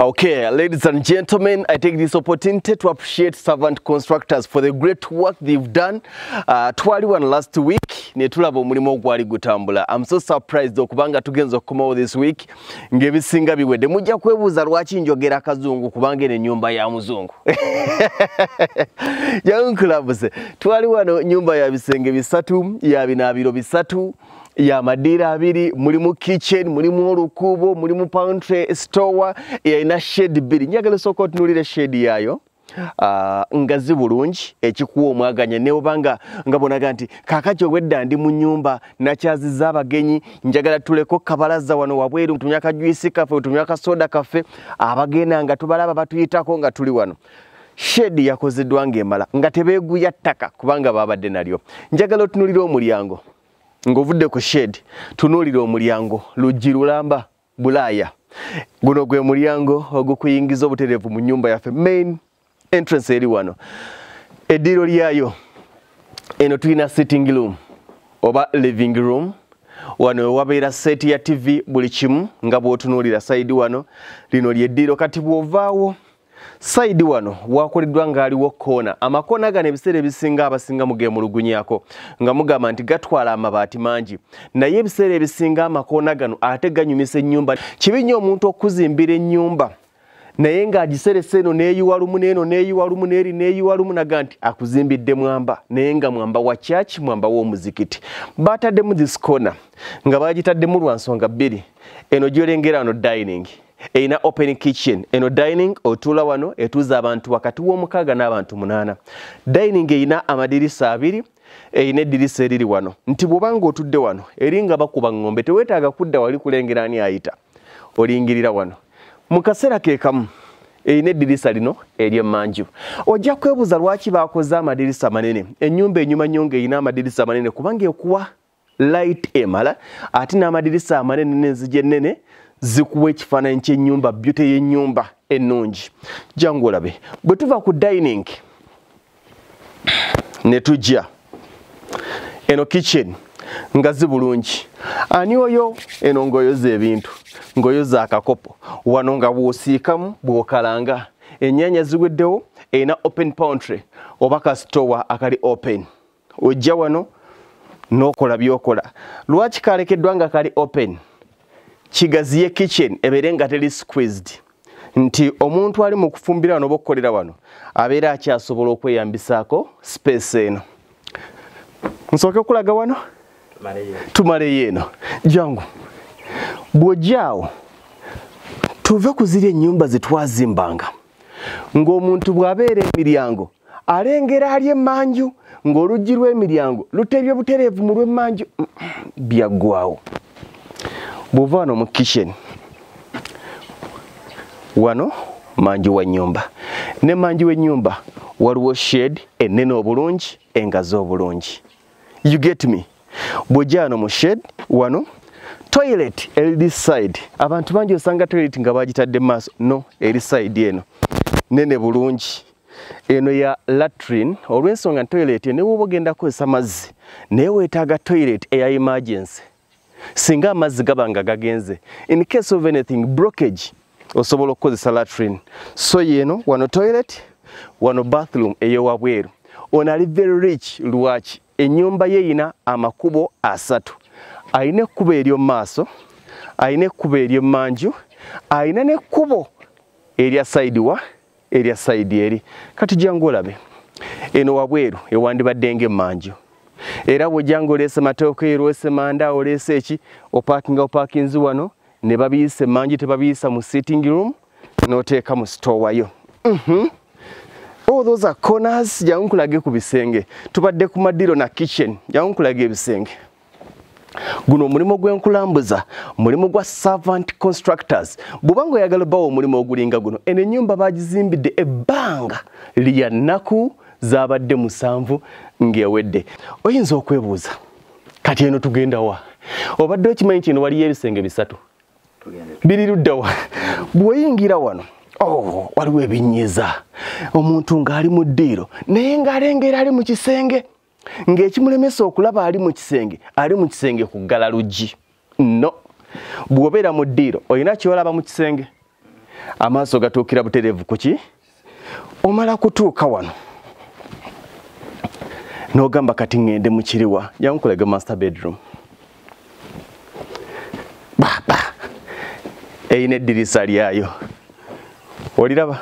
Okay, ladies and gentlemen, I take this opportunity to appreciate Servant Constructors for the great work they've done. Twaliwan last week, netulaba omulimo gwali gutambula. I'm so surprised okubanga tugenzo okukomawo this week. Ngebisinga biwedde. Mujja kwebuuza lwaki njogera kazungu kubanga ene nyumba ya muzungu. Yankulabuze. Twaliwano nyumba ya bisenge bisatu, ya binabiro bisatu. Ya madira abiri, mulimu kitchen, mulimu olukubo, mulimu pantry, store, ya ina shade biri. Njagala soko tunulire shade yayo. Ngazi bulungi ekikuwa omwaganya ne obanga ngabonaga nti kakati wedda ndi mu nyumba nakyaziza abagenyi njagala tuleko kabalaza wano wabweru tunyaka juice kafe tunyaka soda kafe abagenda nga tubalaba batuyitako nga tuli wano. Shade yakozeddwa ng'emala nga tebeeguya ttaka kubanga babadde nalyo. Njagala tunulire omulyango. Ngovudde ku shade tunuulira omulyango luggi lulamba Bulaaya. Guno gwe mulyango ogukuyingiza obutereevu mu nyumba yaffe main entrance eri wano. Eddiro lyayo eno tulina sitting room oba living room. Wano wabeera set ya TV buli kimu nga bw'otunuulira side wano. Lino lyeddiro kati bw'ovaawo side wano wakoleddwa ng'aliwo koona. Amakoona gano ebiseera ebisinga abasinga mugeemulugunyako nga mugamba nti gatwala amabaati mangi. Naye ebiseera ebisinga amakoona gano ate ganyumisa ennyumba. Kibi nnyo omuntu okuzimbira ennyumba naye ng'agiseresa eno n'eyiwa lumu n'eno n'eyiwa lumu n'eri n'eyiwa lumu naga nti akuzimbidde mwamba naye nga mwamba wa church mwamba w'omuzikiti. Baataddemu this corner nga baagitaddemu lwa nsonga bbiri. Eno gy'olengera wano dining. Eina open kitchen. Eno dining otuula wano etuuza abantu wakati w'omukaaga n'abantu 8. Dining eina amadirisa abiri. Eina eddirisa eriri wano. Nti bw'obanga otudde wano eringa bakuba ngombe teweetaaga kudda wali kulengera ani ayita. Olingirira wano. Mu kaseera ke kamu eina eddirisa lino ery'emmanju. Ojja kwebuuza lwaki baakoze amadirisa manene. Ennyumba enyuma nnyo ng'eina amadirisa manene kubanga ekuwa light emala ate n'amadirisa amanene n'enzigi ennene zikuwa ekifaananyi ky'ennyumba beauty y'ennyumba ennungi. Jangu olabe bwe tuva ku dining ne tujja eno kitchen ngazi bulungi. Ani oyo eno ng'oyoza ebintu ng'oyoza akakopo wano nga bw'osiikamu bw'okalanga. Ennyaanya ziweddewo erina open pantry oba ka store akali open. Ojja wano n'okola by'okola. Lwaki kalekeddwa nga kali open? Kigaziye kitchen ebeere nga teri squeezed. Nti omuntu ali mu kufumbira wano bokkolera wano abeera akyasobola okweyambisaako space eno. Nsooke okulaga wano? Tumaleyo eno. Jangu. Bw'ojjaawo tuve ku ziri ennyumba ze twazimbanga ng'omuntu bw'abeera emiryango alengera ali emmanju ng'oluggi lw'emiryango lutebye butereevu mu lw'emmanju byaggwawo. Bw'ova wano mu kitchen wano manju wa nnyumba ne manju w'ennyumba waliwo shade ennene obulungi engazi obulungi. You get me? Bw'ojja wano mu shade wano toilet eri this side. Abantu bangi osanga toilet nga bagitadde maaso. No, eri side eno nene bulungi. Eno ya latrine olw'ensonga toilet ne bw'oba ogenda kukozesa mazzi naye weetaaga toilet eya emergency. Singa amazzi gabanga gagenze in case of anything blockage osobola okukozesa latrine. So yeno wano toilet wano bathroom ey'ewabweru. Ono ali very rich lwaki ennyumba ye eyina amakubo 3. Ayina ekkubo ery'omu maaso, ayina ekkubo ery'emmanju, ayina n'ekkubo erya side eri. Kati jangu olabe eno wabweru ewandibadde ng'emmanju. Era bw'ojjanga oleese matooke oleese manda oleese eki opaakinzi wano ne babiyisa emmanju tebabiyisa mu sitting room n'oteeka mu store yo. All those are corners. Jangu nkulage ku bisenge. Tubadde ku madiro na kitchen. Jangu nkulage ebisenge. Guno omulimu gw'enkulambuza mulimu gwa Servant Constructors. Bw'obanga oyagala obbawo omulimu ogulinga guno eno ennyumba baagizimbidde ebbanga lya nnaku zaabadde 7 ng'ewedde. Oyinza okwebuuza kati eno tugenda wa? Obadde okimanyi kino waliyo ebisenge 3 biri ludda wa? Bw'oyingira wano waliwo ebinyiza omuntu ng'ali mu ddiiro naye ng'alengera ali mu kisenge ng'ekimulemesa okulaba ali mu kisenge kuggala luggi. No, bw'obeera mu ddiiro olina ky'olaba mu kisenge amaaso gatuukira butereevu kuki omala kutuuka wano n'ogamba kati ngende mu kiriwa yankulega master bedroom baba eyina eddirisa lyayo oliraba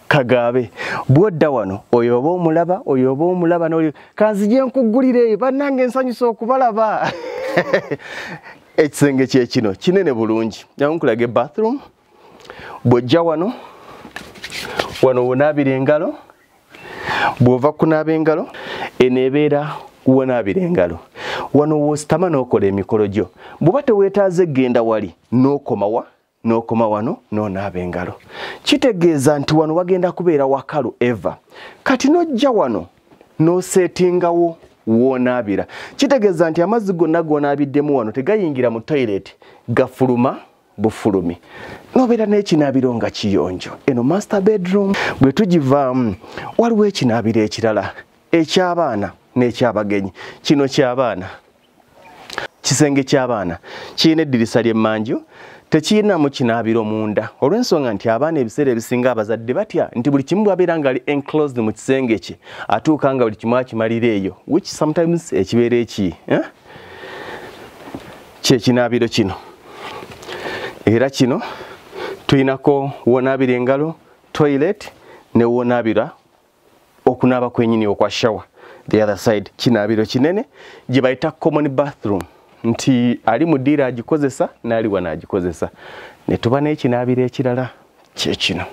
kagaabe bwodda wano oyo oba omulaba n'oli kanzije nkuggulire bannange nsanyusa okubalaba ekisenge kyekino kinene bulungi yankulage bathroom bwojja wano wonaabira engalo bw'ova kunaaba engalo eneebeera wonaabira engalo wano woositama n'okola emikolo gyo bw'oba teweetaaze genda wali n'okoma wano n'onaaba engalo kitegeeza nti wano wagenda kubeera wakalu eva kati n'ojja wano n'oseetingawo woonaabira kitegeeza nti amazzi gonna g'onaabiddemu wano tegayingira mu toilet gafuluma bufulumi n'obeera n'ekinaabiro nga kiyonjo eno master bedroom bwe tugivaamu waliwo ekinaabiro ekirala eky'abaana n'ekyabagenyi kino ky'abaana kisenge ky'abaana kirina eddirisa ly'emmanju tekirinamu kinaabiro munda olw'ensonga nti abaana ebiseera ebisinga abazadde batya nti buli kimu bwabeera nga ali enclosed mu kisenge kye atuuka nga buli kimu akimalira eyo which sometimes ekibeera eki kyekinaabiro kino era kino tulinako wonaabira engalo toilet ne wonaabira okunaaba kwenyini okwa shower the other side kinaabiro kinene gye bayita common bathroom nti ali mu ddiira agikozesa n'ali wano agikozesa ne tuba n'ekinaabiro ekirala kyekino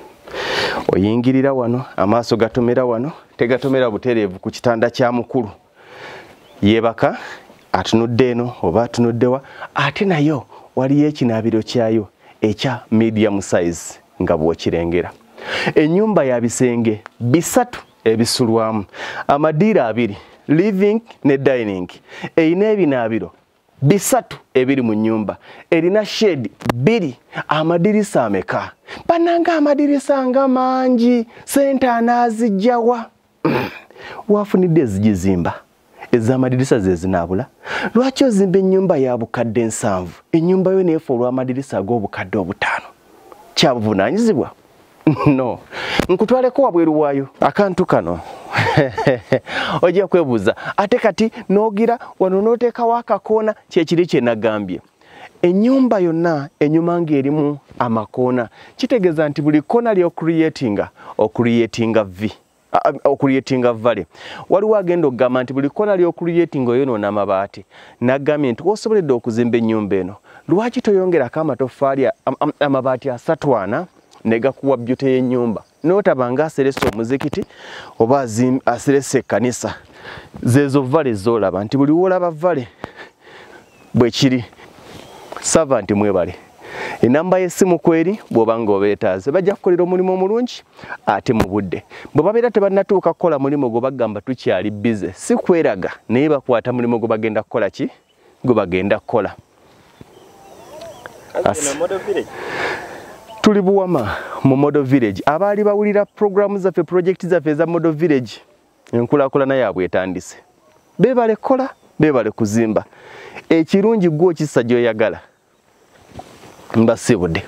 oyingirira wano amaaso gatomera wano tegatomera butereevu ku kitanda kya mukulu yeebaka atunudde eno oba atunuddewa ate nayo waliyo ekinaabiro kyayo ekya medium size nga bw'okirengera ennyumba ya bisenge bisatu ebisulwamu amadiira 2 living ne dining eyina ebinaabiro bisatu ebiri mu nnyumba erina shade 2 amadirisa ameka bananga amadirisa nga mangi sente anaazijjawa wafunidde ezigizimba ez'amadirisa ze zinaabula lwaki ozimba ennyumba ya bukadde 7 ennyumba yo neefa olw'amadirisa ag'obukadde 5 kyabuvunaanyizibwa no nkutwaleko wabweru waayo akantu kano ojja kwebuuza ate kati n'ogira wano n'oteekawo akakoona kyekiri kye nagambye ennyumba yonna enyuma ng'erimu amakoona kitegeeza nti buli koona ly'ocreatinga vale waliwo agenda okugamba nti buli koona ly'ocreatinga oyonoona amabaati nagambye nti wosoboledde okuzimba ennyumba eno lwaki toyongerako amatoffaali amabaati 3-4 ne gakuwa byute y'ennyumba n'otabanga aserese omuzikiti oba aserese ekkanisa zezo vale z'olaba nti buli woolaba vale bwe kiri sava nti mwebale enamba y'essimu kweri bw'oba ng'obeetaaze bajja kukolera omulimu omulungi ate mu budde bwe babeera tebannatuuka kukola mulimu gwe bagamba tukyali bize si kweraga naye bakwata mulimu gwe bagenda kukola ki gwe bagenda kukola tuli Buwama mu Model Village abaali bawulira programu zaffe project zaffe za Model Village enkulaakulana yaabwe etandise beebale kola beebale kuzimba ekirungi gwo kisa gy'oyagala mbasibudde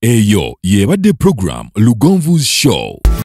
Eyo yebadde program Lugonvu's Show.